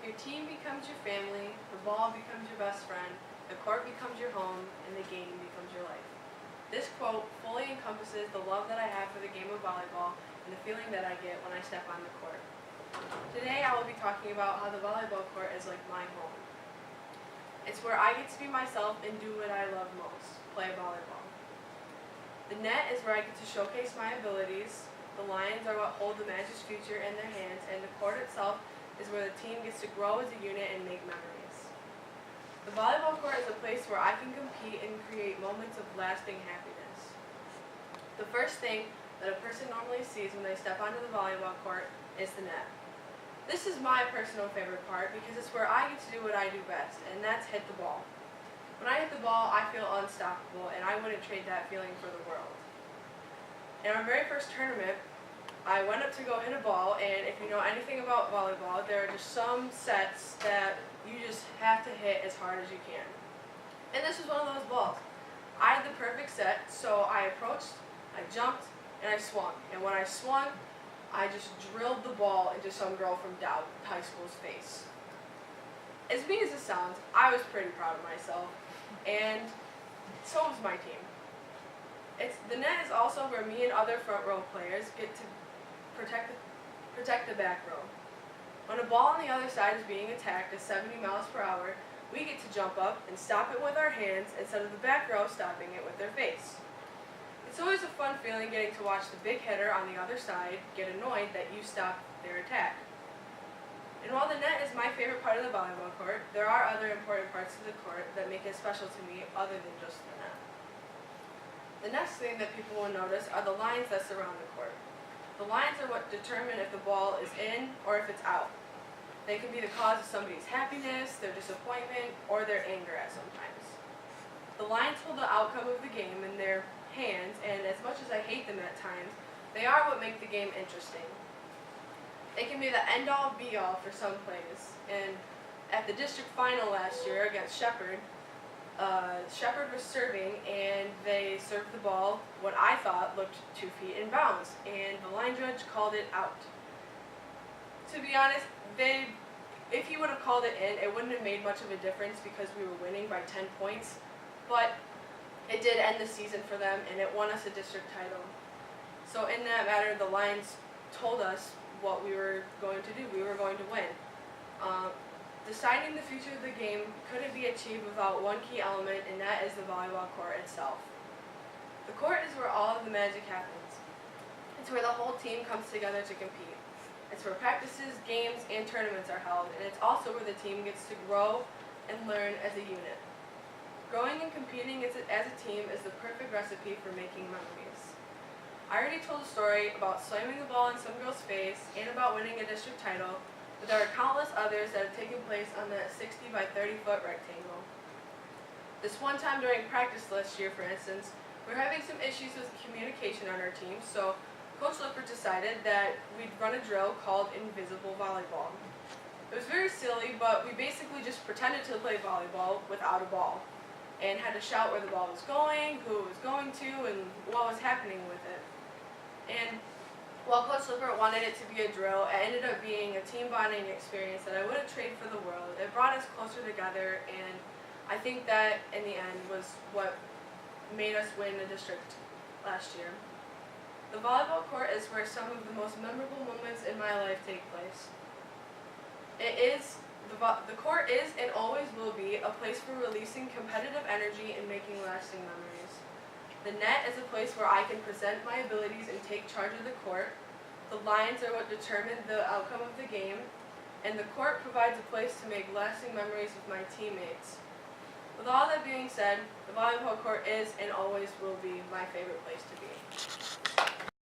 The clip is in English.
Your team becomes your family, the ball becomes your best friend, the court becomes your home, and the game becomes your life. This quote fully encompasses the love that I have for the game of volleyball and the feeling that I get when I step on the court. Today I will be talking about how the volleyball court is like my home. It's where I get to be myself and do what I love most, play volleyball. The net is where I get to showcase my abilities, the lines are what hold the Magic's future in their hands, and the court itself is where the team gets to grow as a unit and make memories. The volleyball court is a place where I can compete and create moments of lasting happiness. The first thing that a person normally sees when they step onto the volleyball court is the net. This is my personal favorite part because it's where I get to do what I do best, and that's hit the ball. When I hit the ball, I feel unstoppable, and I wouldn't trade that feeling for the world. In our very first tournament, I went up to go hit a ball, and if you know anything about volleyball, there are just some sets that you just have to hit as hard as you can. And this was one of those balls. I had the perfect set, so I approached, I jumped, and I swung. And when I swung, I just drilled the ball into some girl from Dowd High School's face. As mean as it sounds, I was pretty proud of myself, and so was my team. The net is also where me and other front row players get to protect the back row. When a ball on the other side is being attacked at 70 miles per hour, we get to jump up and stop it with our hands instead of the back row stopping it with their face. It's always a fun feeling getting to watch the big hitter on the other side get annoyed that you stopped their attack. And while the net is my favorite part of the volleyball court, there are other important parts of the court that make it special to me other than just the net. The next thing that people will notice are the lines that surround the court. The lines are what determine if the ball is in or if it's out. They can be the cause of somebody's happiness, their disappointment, or their anger at sometimes. The lines hold the outcome of the game in their hands, and as much as I hate them at times, they are what make the game interesting. They can be the end-all, be-all for some plays. And at the district final last year against Shepherd, Shepherd was serving, and they served the ball what I thought looked 2 feet in bounds, and the line judge called it out. To be honest, if he would have called it in, it wouldn't have made much of a difference because we were winning by 10 points, but it did end the season for them, and it won us a district title. So in that matter, the Lions told us what we were going to do. We were going to win. Deciding the future of the game couldn't be achieved without one key element, and that is the volleyball court itself. The court is where all of the magic happens. It's where the whole team comes together to compete. It's where practices, games, and tournaments are held, and it's also where the team gets to grow and learn as a unit. Growing and competing as a team is the perfect recipe for making memories. I already told a story about slamming the ball in some girl's face and about winning a district title, but there are countless others that have taken place on that 60 by 30 foot rectangle. This one time during practice last year, for instance, we were having some issues with communication on our team, so Coach Lippert decided that we'd run a drill called Invisible Volleyball. It was very silly, but we basically just pretended to play volleyball without a ball, and had to shout where the ball was going, who it was going to, and what was happening with it. And while Coach Lippert wanted it to be a drill, it ended up being a team bonding experience that I wouldn't trade for the world. It brought us closer together, and I think that in the end was what made us win the district last year. The volleyball court is where some of the most memorable moments in my life take place. The court is and always will be a place for releasing competitive energy and making lasting memories. The net is a place where I can present my abilities and take charge of the court. The lines are what determine the outcome of the game, and the court provides a place to make lasting memories with my teammates. With all that being said, the volleyball court is and always will be my favorite place to be.